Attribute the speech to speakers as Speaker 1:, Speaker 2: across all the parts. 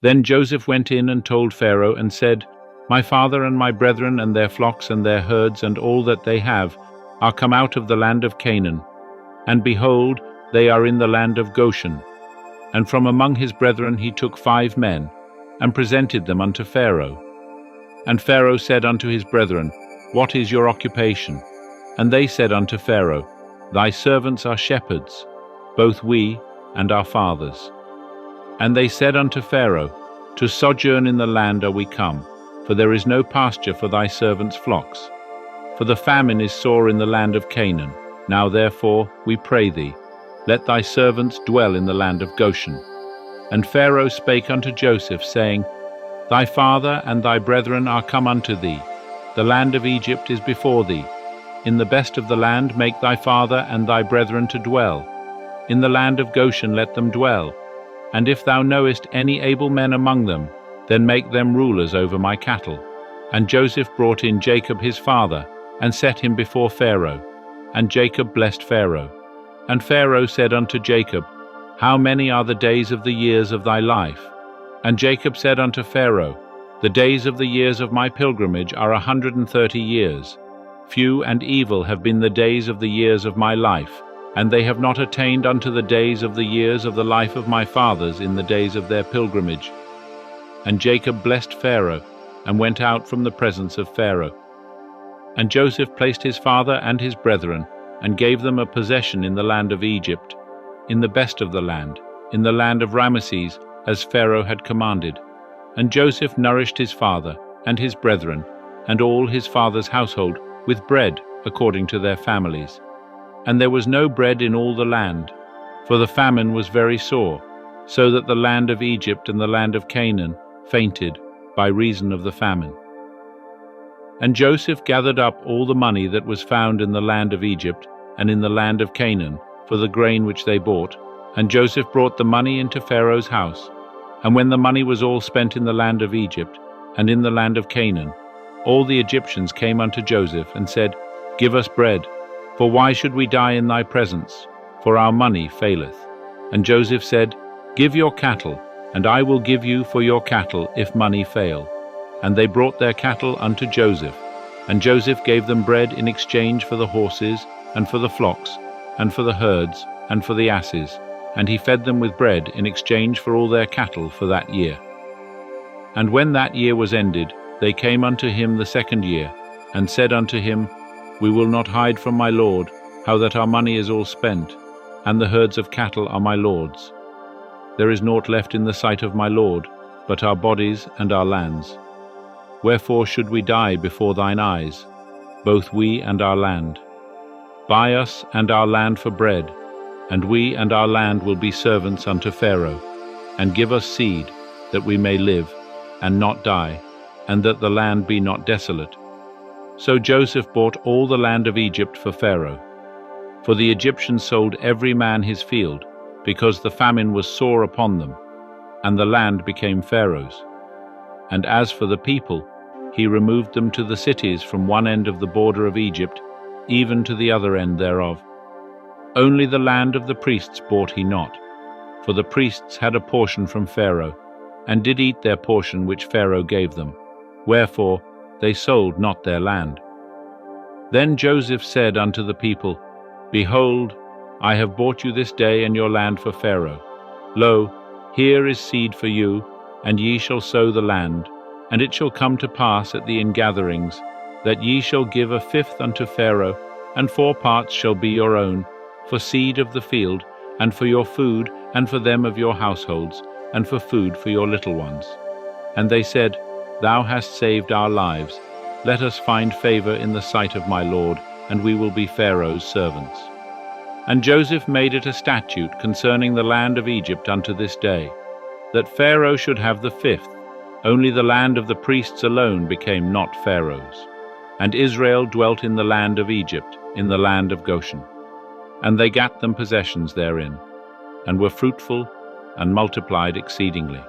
Speaker 1: Then Joseph went in and told Pharaoh and said, My father and my brethren and their flocks and their herds and all that they have are come out of the land of Canaan, and behold, they are in the land of Goshen. And from among his brethren he took 5 men, and presented them unto Pharaoh. And Pharaoh said unto his brethren, What is your occupation? And they said unto Pharaoh, Thy servants are shepherds, both we and our fathers. And they said unto Pharaoh, To sojourn in the land are we come, for there is no pasture for thy servants' flocks. For the famine is sore in the land of Canaan. Now therefore, we pray thee, let thy servants dwell in the land of Goshen. And Pharaoh spake unto Joseph, saying, Thy father and thy brethren are come unto thee. The land of Egypt is before thee. In the best of the land make thy father and thy brethren to dwell. In the land of Goshen let them dwell. And if thou knowest any able men among them, then make them rulers over my cattle. And Joseph brought in Jacob his father, and set him before Pharaoh. And Jacob blessed Pharaoh. And Pharaoh said unto Jacob, How many are the days of the years of thy life? And Jacob said unto Pharaoh, The days of the years of my pilgrimage are 130 years. Few and evil have been the days of the years of my life, and they have not attained unto the days of the years of the life of my fathers in the days of their pilgrimage. And Jacob blessed Pharaoh, and went out from the presence of Pharaoh. And Joseph placed his father and his brethren, and gave them a possession in the land of Egypt, in the best of the land, in the land of Ramesses, as Pharaoh had commanded. And Joseph nourished his father and his brethren, and all his father's household, with bread according to their families. And there was no bread in all the land, for the famine was very sore, so that the land of Egypt and the land of Canaan fainted by reason of the famine. And Joseph gathered up all the money that was found in the land of Egypt and in the land of Canaan for the grain which they bought. And Joseph brought the money into Pharaoh's house. And when the money was all spent in the land of Egypt and in the land of Canaan, all the Egyptians came unto Joseph and said, Give us bread, for why should we die in thy presence? For our money faileth. And Joseph said, Give your cattle, and I will give you for your cattle if money fail. And they brought their cattle unto Joseph. And Joseph gave them bread in exchange for the horses, and for the flocks, and for the herds, and for the asses. And he fed them with bread in exchange for all their cattle for that year. And when that year was ended, they came unto him the 2nd year, and said unto him, We will not hide from my lord, how that our money is all spent, and the herds of cattle are my lord's. There is naught left in the sight of my lord, but our bodies and our lands. Wherefore should we die before thine eyes, both we and our land? Buy us and our land for bread, and we and our land will be servants unto Pharaoh, and give us seed, that we may live, and not die, and that the land be not desolate. So Joseph bought all the land of Egypt for Pharaoh. For the Egyptians sold every man his field, because the famine was sore upon them, and the land became Pharaoh's. And as for the people, he removed them to the cities from one end of the border of Egypt, even to the other end thereof. Only the land of the priests bought he not, for the priests had a portion from Pharaoh, and did eat their portion which Pharaoh gave them. Wherefore they sold not their land. Then Joseph said unto the people, Behold, I have bought you this day and your land for Pharaoh. Lo, here is seed for you, and ye shall sow the land. And it shall come to pass at the ingatherings, that ye shall give 1/5 unto Pharaoh, and 4 parts shall be your own, for seed of the field, and for your food, and for them of your households, and for food for your little ones. And they said, Thou hast saved our lives. Let us find favor in the sight of my lord, and we will be Pharaoh's servants. And Joseph made it a statute concerning the land of Egypt unto this day, that Pharaoh should have the 5th. Only the land of the priests alone became not Pharaoh's. And Israel dwelt in the land of Egypt, in the land of Goshen. And they gat them possessions therein, and were fruitful, and multiplied exceedingly.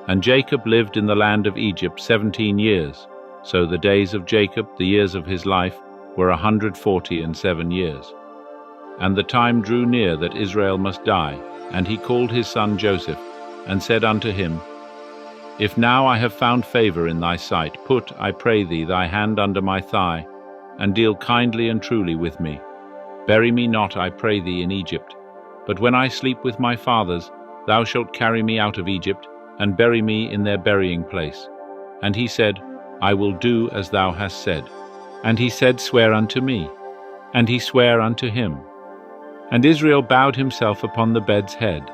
Speaker 1: And Jacob lived in the land of Egypt 17 years, so the days of Jacob, the years of his life, were 147 years. And the time drew near that Israel must die, and he called his son Joseph, and said unto him, If now I have found favor in thy sight, put, I pray thee, thy hand under my thigh, and deal kindly and truly with me. Bury me not, I pray thee, in Egypt, but when I sleep with my fathers, thou shalt carry me out of Egypt, and bury me in their burying place. And he said, I will do as thou hast said. And he said, Swear unto me. And he sware unto him. And Israel bowed himself upon the bed's head.